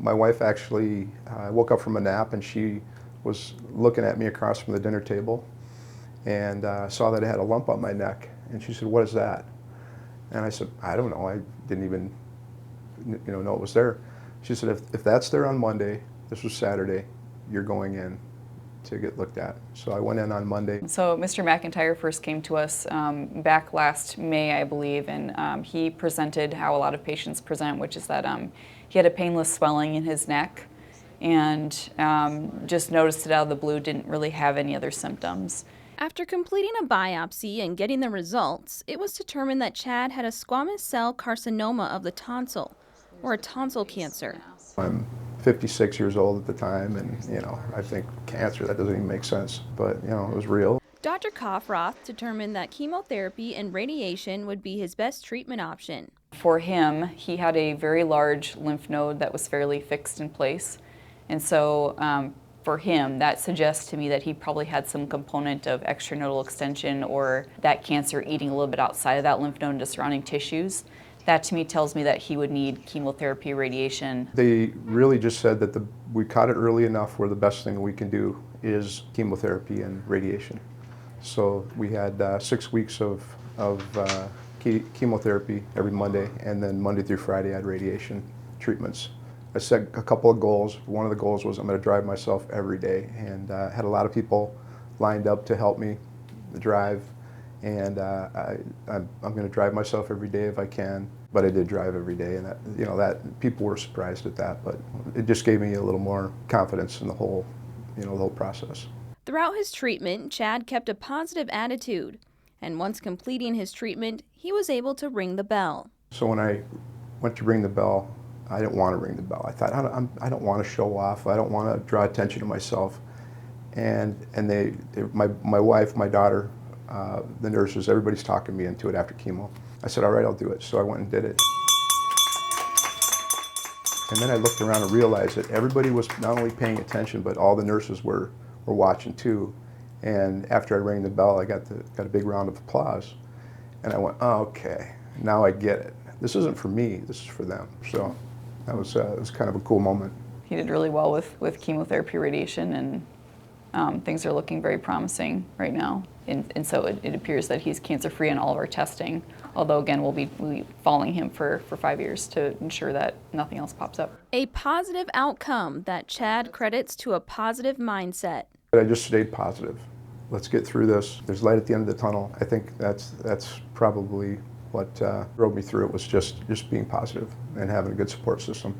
My wife actually woke up from a nap and she was looking at me across from the dinner table and saw that I had a lump on my neck. And she said, "What is that?" And I said, "I don't know. I didn't even know it was there." She said, if that's there on Monday, this was Saturday, you're going in to get looked at. So I went in on Monday. So Mr. McIntyre first came to us back last May, I believe, and he presented how a lot of patients present, which is that he had a painless swelling in his neck and just noticed it out of the blue, didn't really have any other symptoms. After completing a biopsy and getting the results, it was determined that Chad had a squamous cell carcinoma of the tonsil, or a tonsil cancer. I'm 56 years old at the time, and I think cancer, that doesn't even make sense, but it was real. Dr. Kaufroth determined that chemotherapy and radiation would be his best treatment option. For him, he had a very large lymph node that was fairly fixed in place, and so for him, that suggests to me that he probably had some component of extranodal extension or that cancer eating a little bit outside of that lymph node into surrounding tissues. That to me tells me that he would need chemotherapy, radiation. They really just said that we caught it early enough where the best thing we can do is chemotherapy and radiation. So we had 6 weeks of chemotherapy every Monday, and then Monday through Friday I had radiation treatments. I set a couple of goals. One of the goals was I'm going to drive myself every day, and had a lot of people lined up to help me drive, and I'm going to drive myself every day if I can. But I did drive every day, and that people were surprised at that, but it just gave me a little more confidence in the whole process. Throughout his treatment, Chad kept a positive attitude, and once completing his treatment, he was able to ring the bell. So when I went to ring the bell, I didn't want to ring the bell. I thought, I don't want to show off. I don't want to draw attention to myself. And my wife, my daughter, the nurses, everybody's talking me into it after chemo. I said, all right, I'll do it. So I went and did it. And then I looked around and realized that everybody was not only paying attention, but all the nurses were watching too. And after I rang the bell, I got a big round of applause. And I went, oh, okay, now I get it. This isn't for me, this is for them. So it was kind of a cool moment. He did really well with chemotherapy, radiation, and things are looking very promising right now. And so it appears that he's cancer-free in all of our testing, although again we'll be following him for 5 years to ensure that nothing else pops up. A positive outcome that Chad credits to a positive mindset. I just stayed positive. Let's get through this. There's light at the end of the tunnel. I think that's probably what drove me through it, was just being positive and having a good support system.